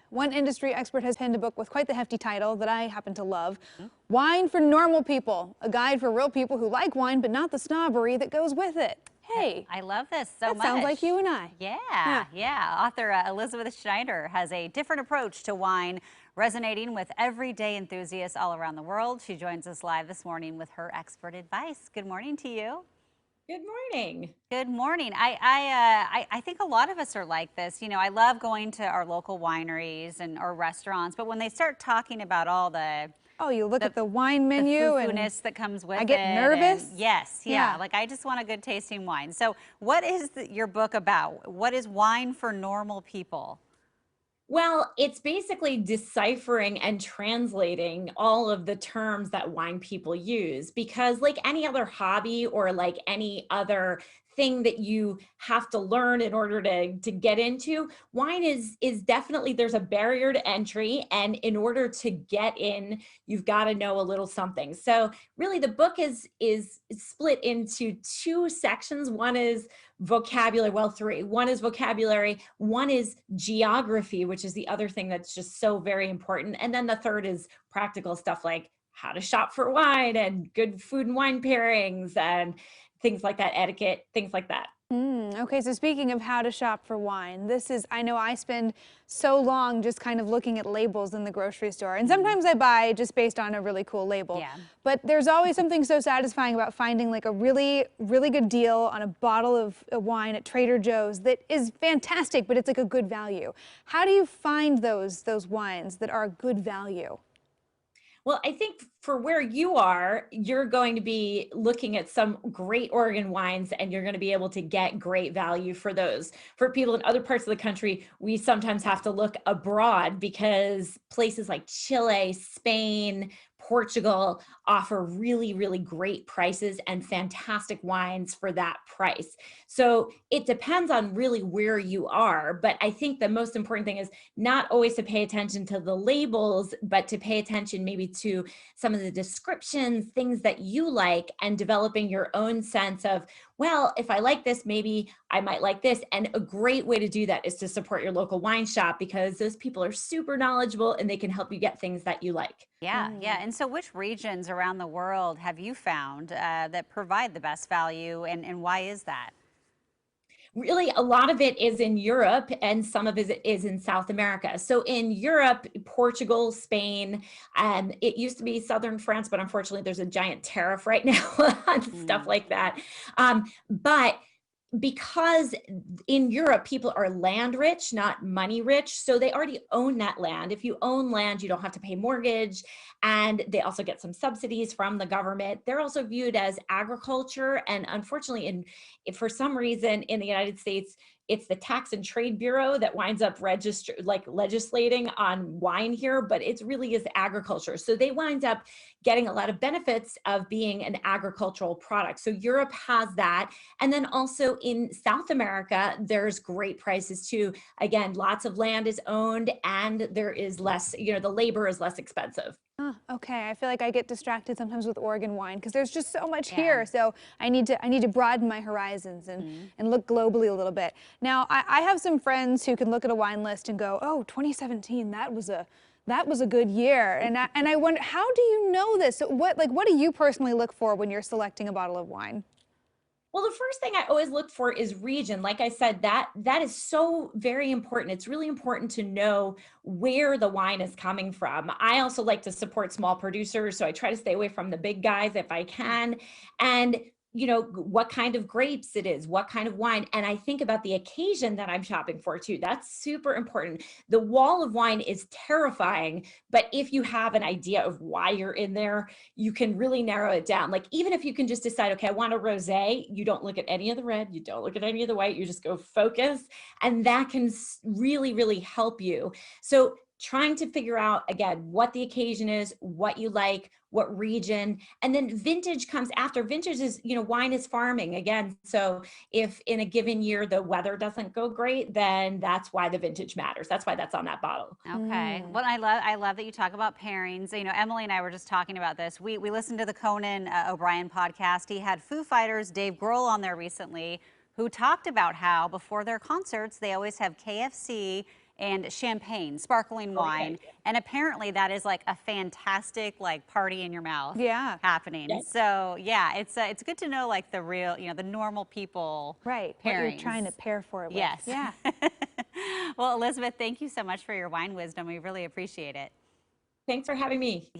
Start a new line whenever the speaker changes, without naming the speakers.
One industry expert has penned a book with quite the hefty title that I happen to love, Wine for Normal People, a guide for real people who like wine but not the snobbery that goes with it. Hey,
I love this so much.
that sounds like you and I.
Yeah. Author Elizabeth Schneider has a different approach to wine, resonating with everyday enthusiasts all around the world. She joins us live this morning with her expert advice. Good morning to you.
Good morning.
Good morning. I think a lot of us are like this. You know, I love going to our local wineries or restaurants, but when they start talking about all the
Oh, you look at the wine menu and
that comes with it.
I get nervous.
Yes, yeah. Like I just want a good tasting wine. So what is your book about? What is wine for normal people?
Well, it's basically deciphering and translating all of the terms that wine people use because like any other hobby or like any other thing that you have to learn in order to get into, wine is definitely there's a barrier to entry, and in order to get in, you've got to know a little something. So really the book is split into two sections. One is vocabulary, well, three. One is vocabulary, one is geography, which is the other thing that's just so very important. And then the third is practical stuff like how to shop for wine and good food and wine pairings and things like that, etiquette, things like that.
Okay, so speaking of how to shop for wine, I know I spend so long just kind of looking at labels in the grocery store. And sometimes I buy just based on a really cool label.
Yeah.
But there's always something so satisfying about finding like a really, really good deal on a bottle of wine at Trader Joe's that is fantastic, but it's like a good value. How do you find those wines that are good value?
Well, I think for where you are, you're going to be looking at some great Oregon wines and you're going to be able to get great value for those. For people in other parts of the country, we sometimes have to look abroad because places like Chile, Spain, Portugal offer really, really great prices and fantastic wines for that price. So it depends on really where you are. But I think the most important thing is not always to pay attention to the labels, but to pay attention maybe to some of the descriptions, things that you like, and developing your own sense of, well, if I like this, maybe I might like this. And a great way to do that is to support your local wine shop because those people are super knowledgeable and they can help you get things that you like.
Yeah. And so which regions around the world have you found that provide the best value, and why is that?
Really, a lot of it is in Europe and some of it is in South America. So in Europe, Portugal, Spain, it used to be southern France, but unfortunately there's a giant tariff right now on stuff like that. But because in Europe, people are land rich, not money rich. So they already own that land. If you own land, you don't have to pay mortgage. And they also get some subsidies from the government. They're also viewed as agriculture. And unfortunately, for some reason in the United States, it's the Tax and Trade Bureau that winds up legislating on wine here, but it really is agriculture. So they wind up getting a lot of benefits of being an agricultural product. So Europe has that. And then also in South America, there's great prices too. Again, lots of land is owned and there is less, the labor is less expensive.
Okay, I feel like I get distracted sometimes with Oregon wine because there's just so much here. So I need to broaden my horizons and look globally a little bit. Now, I have some friends who can look at a wine list and go, oh, 2017, that was a good year. And I wonder, how do you know this? So what do you personally look for when you're selecting a bottle of wine?
Well, the first thing I always look for is region. Like I said, that is so very important. It's really important to know where the wine is coming from. I also like to support small producers, so I try to stay away from the big guys if I can. And what kind of grapes it is, what kind of wine. And I think about the occasion that I'm shopping for too. That's super important. The wall of wine is terrifying, but if you have an idea of why you're in there, you can really narrow it down. Like even if you can just decide, okay, I want a rosé, you don't look at any of the red, you don't look at any of the white, you just go focus. And that can really, really help you. So trying to figure out, again, what the occasion is, what you like, what region, and then vintage comes after. Vintage is, wine is farming again. So if in a given year the weather doesn't go great, then that's why the vintage matters. That's why that's on that bottle.
Okay. Well, I love that you talk about pairings. Emily and I were just talking about this. We listened to the Conan O'Brien podcast. He had Foo Fighters' Dave Grohl on there recently, who talked about how before their concerts, they always have KFC and champagne, sparkling wine.
Okay.
And apparently that is like a fantastic like party in your mouth happening.
Yes.
So yeah, it's good to know like the real, you know, the normal people
Right,
pairings.
what you're trying to pair for it with.
Yes.
Yeah.
Well, Elizabeth, thank you so much for your wine wisdom. We really appreciate it.
Thanks for having me.